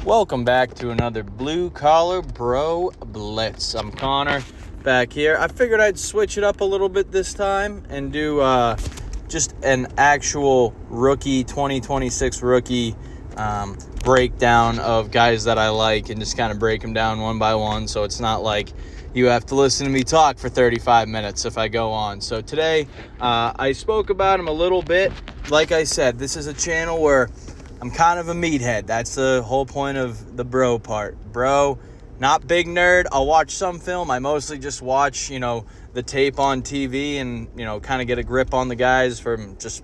Welcome back to another Blue Collar Bro Blitz. I'm Connor back here. I figured I'd switch it up a little bit this time and do just an actual rookie, 2026 rookie breakdown of guys that I like and just kind of break them down one by one, so it's not like you have to listen to me talk for 35 minutes if I go on. So today I spoke about him a little bit. Like I said, this is a channel where I'm kind of a meathead. That's the whole point of the bro part. Bro, not big nerd. I'll watch some film. I mostly just watch, the tape on TV and, kind of get a grip on the guys from just,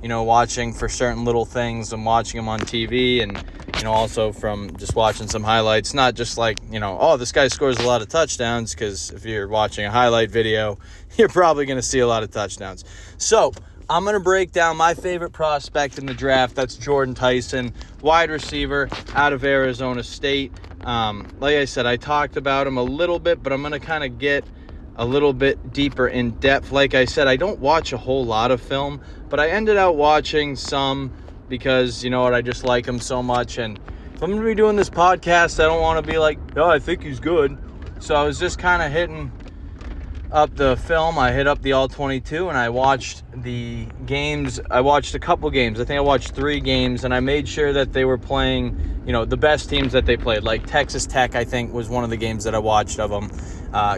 watching for certain little things and watching them on TV and, also from just watching some highlights. Not just like, this guy scores a lot of touchdowns, because if you're watching a highlight video, you're probably going to see a lot of touchdowns. So I'm going to break down my favorite prospect in the draft. That's Jordyn Tyson, wide receiver out of Arizona State. Like I said, I talked about him a little bit, but I'm going to kind of get a little bit deeper in depth. Like I said, I don't watch a whole lot of film, but I ended up watching some because, I just like him so much. And if I'm going to be doing this podcast, I don't want to be like, oh, I think he's good. So I was just kind of hitting up the film. I hit up the All-22 and I watched the games. I watched a couple games. I think I watched 3 games, and I made sure that they were playing, the best teams that they played. Like Texas Tech, I think, was one of the games that I watched of them.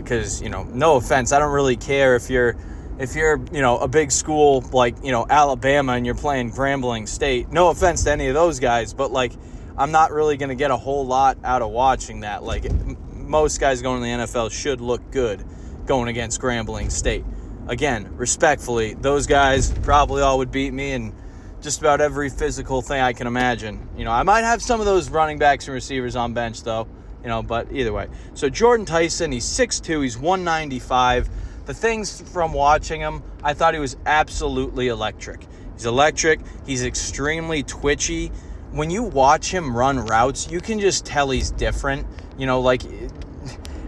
Because, no offense, I don't really care if you're a big school like, Alabama and you're playing Grambling State. No offense to any of those guys, but like, I'm not really going to get a whole lot out of watching that. Like, most guys going to the NFL should look good going against Grambling State. Again, respectfully, those guys probably all would beat me in just about every physical thing I can imagine. I might have some of those running backs and receivers on bench though, but either way. So Jordyn Tyson, he's 6'2", he's 195. The things from watching him, I thought he was absolutely electric. He's electric. He's extremely twitchy. When you watch him run routes, you can just tell he's different.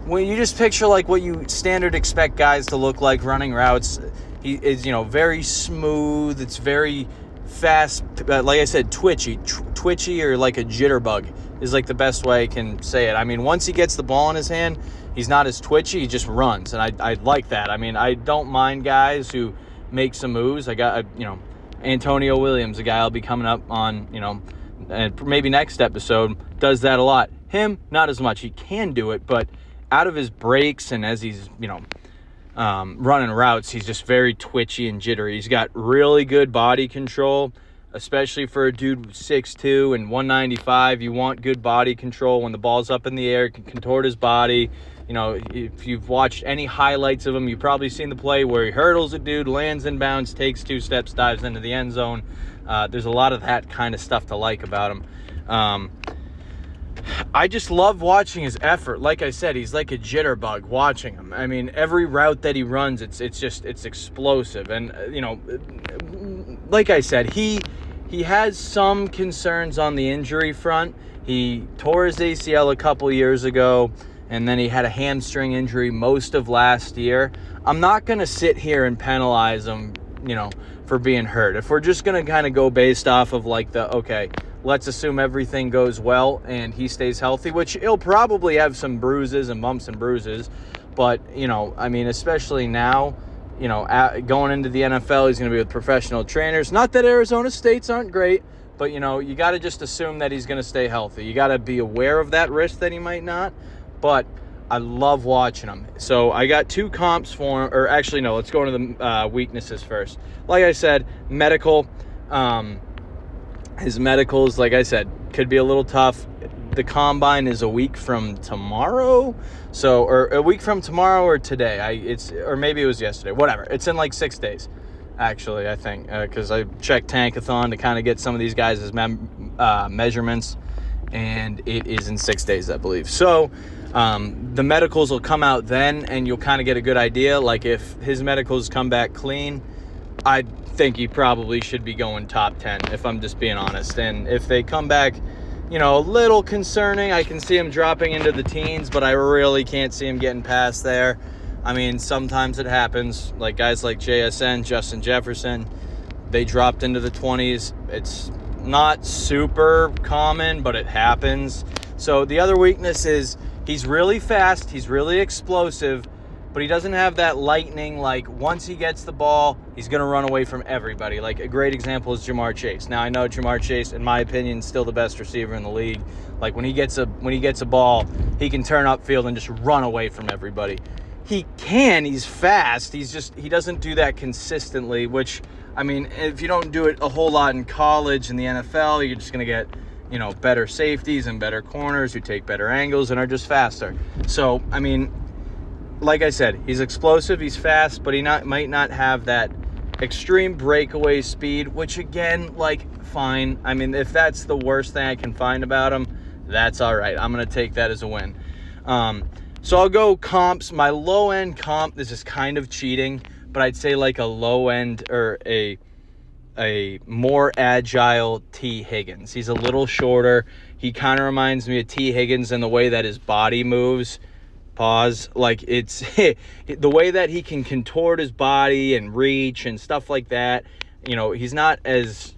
When you just picture like what you standard expect guys to look like running routes, he is, very smooth. It's very fast. Like I said, twitchy or like a jitterbug is like the best way I can say it. I mean, once he gets the ball in his hand, he's not as twitchy. He just runs, and I like that. I mean, I don't mind guys who make some moves. I got, Antonio Williams, a guy I'll be coming up on, and maybe next episode, does that a lot. Him, not as much. He can do it, but out of his breaks and as he's, running routes, he's just very twitchy and jittery. He's got really good body control, especially for a dude 6'2" and 195. You want good body control when the ball's up in the air, can contort his body. If you've watched any highlights of him, you've probably seen the play where he hurdles a dude, lands in bounds, takes 2 steps, dives into the end zone. There's a lot of that kind of stuff to like about him. I just love watching his effort. Like I said, he's like a jitterbug watching him. I mean, every route that he runs, it's explosive. And, like I said, he has some concerns on the injury front. He tore his ACL a couple years ago, and then he had a hamstring injury most of last year. I'm not going to sit here and penalize him, for being hurt. If we're just going to kind of go based off of like let's assume everything goes well and he stays healthy, which he'll probably have some bruises and bumps and bruises. But, especially now, going into the NFL, he's going to be with professional trainers. Not that Arizona State's aren't great, but, you got to just assume that he's going to stay healthy. You got to be aware of that risk that he might not. But I love watching him. So I got 2 comps for him. Or actually, no, let's go into the weaknesses first. Like I said, medical. His medicals, like I said, could be a little tough. The combine is a week from tomorrow. Or a week from tomorrow or today. Or maybe it was yesterday. Whatever. It's in like 6 days, actually, I think. Because I checked Tankathon to kind of get some of these guys' measurements. And it is in 6 days, I believe. So the medicals will come out then, and you'll kind of get a good idea. Like, if his medicals come back clean, I think he probably should be going top 10, if I'm just being honest. And if they come back, a little concerning, I can see him dropping into the teens, but I really can't see him getting past there. I mean, sometimes it happens. Like guys like JSN, Justin Jefferson, they dropped into the 20s. It's not super common, but it happens. So the other weakness is he's really fast, he's really explosive, but he doesn't have that lightning, like once he gets the ball, he's going to run away from everybody. Like a great example is Jamar Chase. Now I know Jamar Chase, in my opinion, is still the best receiver in the league. Like when he gets a ball, he can turn upfield and just run away from everybody. He's fast. He doesn't do that consistently, which, I mean, if you don't do it a whole lot in college and the NFL, you're just going to get, better safeties and better corners who take better angles and are just faster. So, I mean, like I said, he's explosive, he's fast, but he might not have that extreme breakaway speed, which again, like, fine. I mean, if that's the worst thing I can find about him, that's all right. I'm going to take that as a win. So I'll go comps. My low-end comp, this is kind of cheating, but I'd say like a low-end or a more agile T. Higgins. He's a little shorter. He kind of reminds me of T. Higgins in the way that his body moves. Pause. Like, it's the way that he can contort his body and reach and stuff like that. He's not as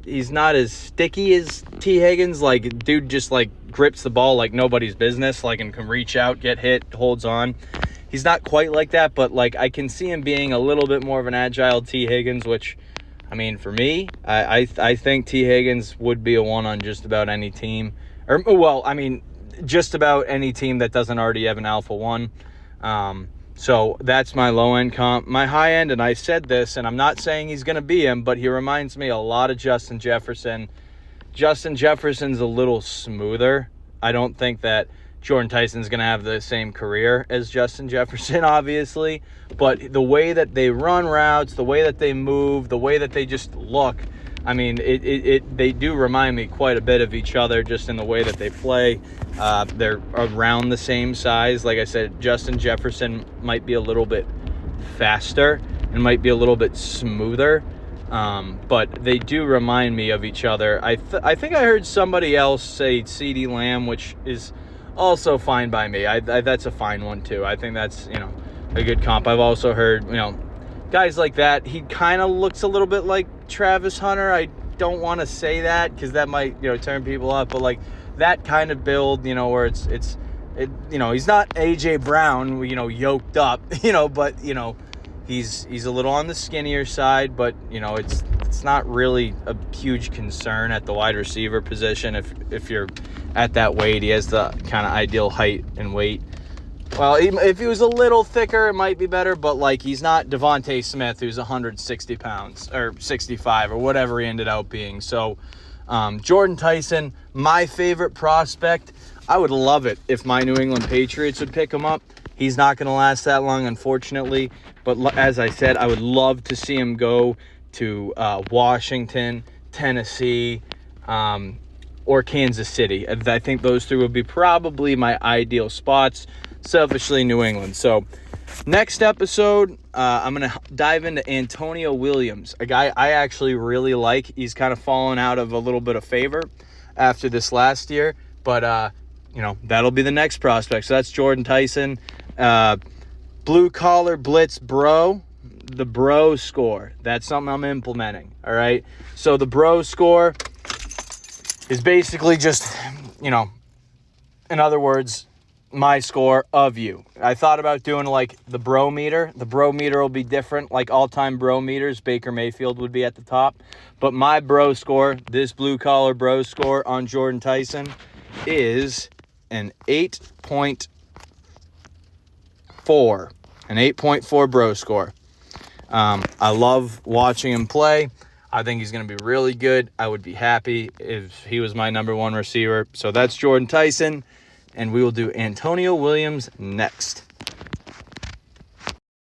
sticky as T. Higgins. Like, dude just like grips the ball like nobody's business, like, and can reach out, get hit, holds on. He's not quite like that, but like I can see him being a little bit more of an agile T. Higgins, which, I mean, for me, I think T. Higgins would be a one on just about any team. Or, well, I mean, just about any team that doesn't already have an Alpha 1. So that's my low-end comp. My high-end, and I said this, and I'm not saying he's going to be him, but he reminds me a lot of Justin Jefferson. Justin Jefferson's a little smoother. I don't think that Jordyn Tyson's going to have the same career as Justin Jefferson, obviously. But the way that they run routes, the way that they move, the way that they just look, I mean, they do remind me quite a bit of each other just in the way that they play. They're around the same size. Like I said, Justin Jefferson might be a little bit faster and might be a little bit smoother. But they do remind me of each other. I think I heard somebody else say CeeDee Lamb, which is also fine by me. That's a fine one too. I think that's, a good comp. I've also heard, guys like that. He kind of looks a little bit like Travis Hunter. I don't want to say that because that might, turn people off, but like that kind of build, where it's he's not AJ Brown, yoked up, but he's a little on the skinnier side, but it's not really a huge concern at the wide receiver position if you're at that weight. He has the kind of ideal height and weight. Well, if he was a little thicker, it might be better, but like he's not Devontae Smith, who's 160 pounds or 65 or whatever he ended up being. So Jordyn Tyson, my favorite prospect. I would love it if my New England Patriots would pick him up. He's not going to last that long, unfortunately. But as I said, I would love to see him go to Washington, Tennessee, or Kansas City. I think those three would be probably my ideal spots. Selfishly, New England. So next episode, I'm going to dive into Antonio Williams, a guy I actually really like. He's kind of fallen out of a little bit of favor after this last year. But, that'll be the next prospect. So that's Jordyn Tyson. Blue collar blitz bro, the bro score. That's something I'm implementing. All right. So the bro score is basically just, in other words, my score of you. I thought about doing like the bro meter. The bro meter will be different. Like all-time bro meters, Baker Mayfield would be at the top. But my bro score, this blue collar bro score on Jordyn Tyson is an 8.4. An 8.4 bro score. I love watching him play. I think he's going to be really good. I would be happy if he was my number one receiver. So that's Jordyn Tyson. And we will do Antonio Williams next.